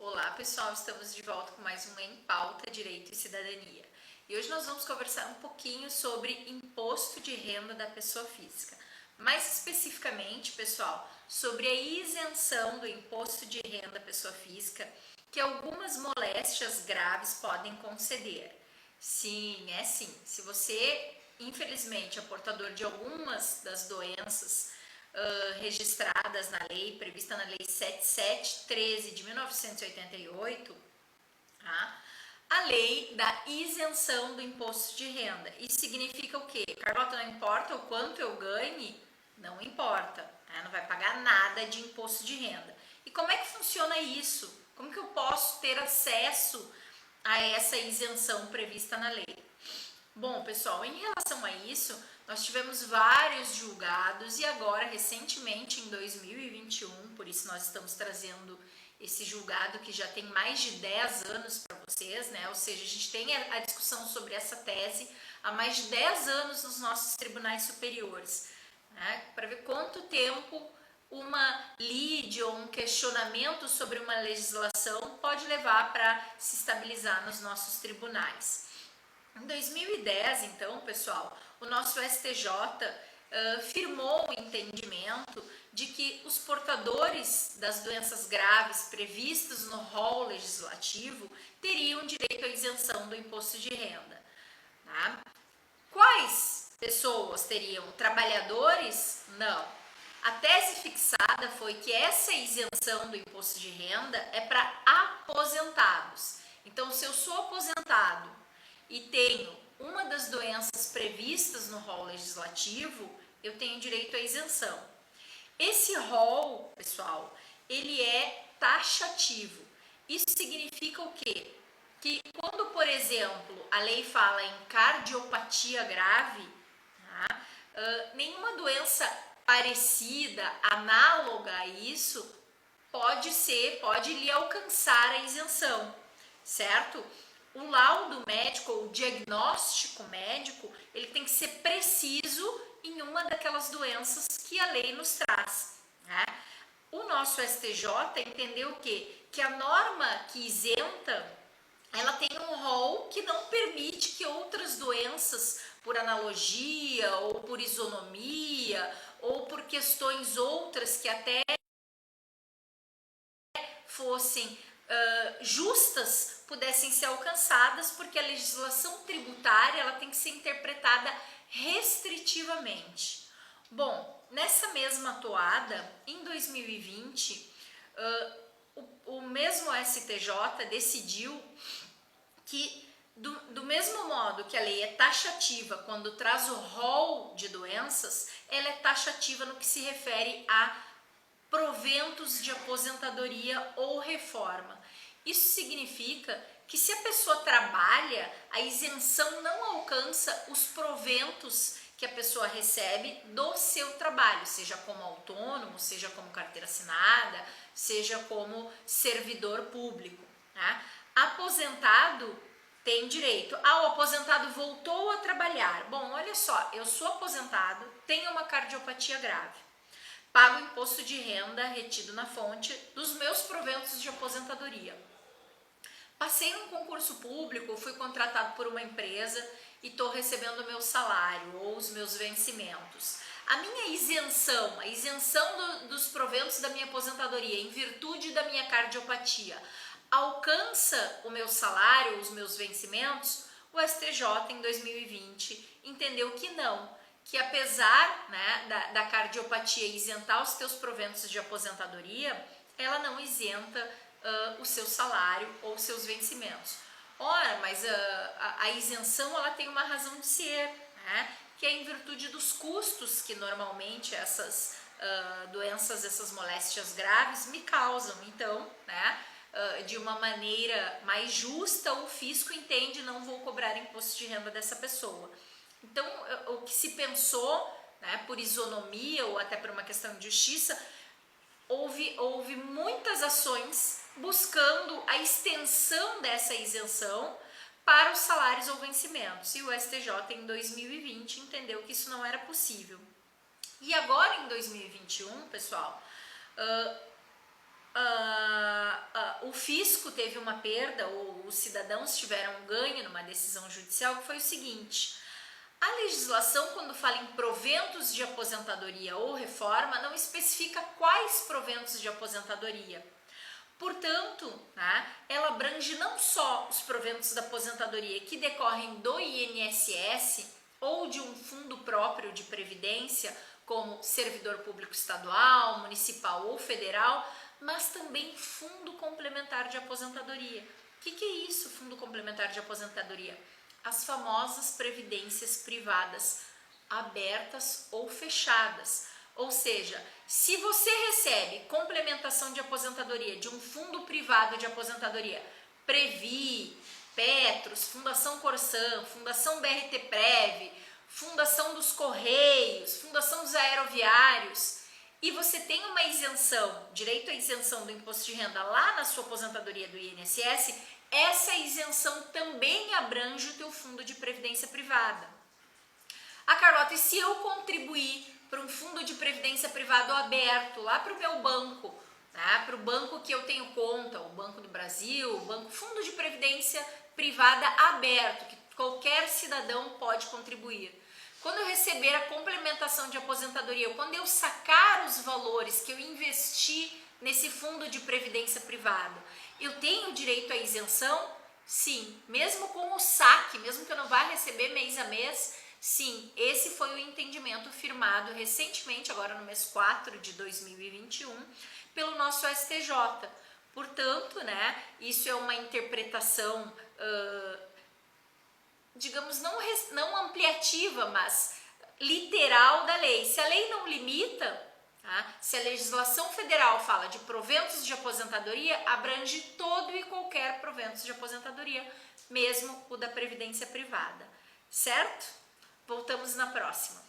Olá pessoal, estamos de volta com mais um Em Pauta, Direito e Cidadania. E hoje nós vamos conversar um pouquinho sobre imposto de renda da pessoa física. Mais especificamente, pessoal, sobre a isenção do imposto de renda da pessoa física que algumas moléstias graves podem conceder. Sim, é sim. Se você, infelizmente, é portador de algumas das doenças registradas na lei, prevista na Lei 7713 de 1988, tá? A lei da isenção do imposto de renda. Isso significa o quê? Carlota, não importa o quanto eu ganhe, não importa, tá? Não vai pagar nada de imposto de renda. E como é que funciona isso? Como que eu posso ter acesso a essa isenção prevista na lei? Bom, pessoal, em relação a isso, nós tivemos vários julgados e agora, recentemente, em 2021, por isso nós estamos trazendo esse julgado que já tem mais de 10 anos para vocês, né? Ou seja, a gente tem a discussão sobre essa tese há mais de 10 anos nos nossos tribunais superiores, né? Para ver quanto tempo uma lide ou um questionamento sobre uma legislação pode levar para se estabilizar nos nossos tribunais. Em 2010, então, pessoal, o nosso STJ firmou o entendimento de que os portadores das doenças graves previstas no rol legislativo teriam direito à isenção do imposto de renda. Tá? Quais pessoas teriam? Trabalhadores? Não. A tese fixada foi que essa isenção do imposto de renda é para aposentados. Então, se eu sou aposentado e tenho uma das doenças previstas no rol legislativo, eu tenho direito à isenção. Esse rol, pessoal, ele é taxativo. Isso significa o quê? Que quando, por exemplo, a lei fala em cardiopatia grave, tá? Nenhuma doença parecida, análoga a isso, pode lhe alcançar a isenção, certo? O laudo médico, ou o diagnóstico médico, ele tem que ser preciso em uma daquelas doenças que a lei nos traz, né? O nosso STJ entendeu o quê? Que a norma que isenta, ela tem um rol que não permite que outras doenças, por analogia, ou por isonomia, ou por questões outras que até fossem justas, pudessem ser alcançadas, porque a legislação tributária ela tem que ser interpretada restritivamente. Bom, nessa mesma toada, em 2020, o mesmo STJ decidiu que do mesmo modo que a lei é taxativa quando traz o rol de doenças, ela é taxativa no que se refere a proventos de aposentadoria ou reforma. Isso significa que se a pessoa trabalha, a isenção não alcança os proventos que a pessoa recebe do seu trabalho, seja como autônomo, seja como carteira assinada, seja como servidor público, né? Aposentado tem direito. O aposentado voltou a trabalhar. Bom, olha só, eu sou aposentado, tenho uma cardiopatia grave. Pago imposto de renda retido na fonte dos meus proventos de aposentadoria. Passei num concurso público, fui contratado por uma empresa e estou recebendo o meu salário ou os meus vencimentos. A minha isenção, a isenção dos proventos da minha aposentadoria em virtude da minha cardiopatia, alcança o meu salário, os meus vencimentos? O STJ em 2020 entendeu que não, que apesar, né, da cardiopatia isentar os teus proventos de aposentadoria, ela não isenta o seu salário ou seus vencimentos. Ora, mas a isenção ela tem uma razão de ser, né, que é em virtude dos custos que normalmente essas doenças, essas moléstias graves me causam. Então, né, de uma maneira mais justa, o fisco entende, não vou cobrar imposto de renda dessa pessoa. Então, o que se pensou, né, por isonomia ou até por uma questão de justiça, houve muitas ações buscando a extensão dessa isenção para os salários ou vencimentos. E o STJ, em 2020, entendeu que isso não era possível. E agora, em 2021, pessoal, o fisco teve uma perda, ou os cidadãos tiveram um ganho numa decisão judicial, que foi o seguinte: a legislação, quando fala em proventos de aposentadoria ou reforma, não especifica quais proventos de aposentadoria. Portanto, né, ela abrange não só os proventos da aposentadoria que decorrem do INSS ou de um fundo próprio de previdência, como servidor público estadual, municipal ou federal, mas também fundo complementar de aposentadoria. O que é isso, fundo complementar de aposentadoria? As famosas previdências privadas, abertas ou fechadas. Ou seja, se você recebe complementação de aposentadoria de um fundo privado de aposentadoria, Previ, Petros, Fundação Corsã, Fundação BRT-Prev, Fundação dos Correios, Fundação dos Aeroviários, e você tem uma isenção, direito à isenção do imposto de renda lá na sua aposentadoria do INSS, essa isenção também abrange o teu fundo de previdência privada. Ah, Carlota, e se eu contribuir para um fundo de previdência privado aberto lá para o meu banco, né, para o banco que eu tenho conta, o Banco do Brasil, o banco, fundo de previdência privada aberto, que qualquer cidadão pode contribuir. Quando eu receber a complementação de aposentadoria, quando eu sacar os valores que eu investi nesse fundo de previdência privada, eu tenho direito à isenção? Sim, mesmo com o saque, mesmo que eu não vá receber mês a mês, sim, esse foi o entendimento firmado recentemente, agora no mês 4 de 2021, pelo nosso STJ. Portanto, né, isso é uma interpretação, digamos, não ampliativa, mas literal da lei. Se a lei não limita, tá? Se a legislação federal fala de proventos de aposentadoria, abrange todo e qualquer provento de aposentadoria, mesmo o da previdência privada, certo? Voltamos na próxima.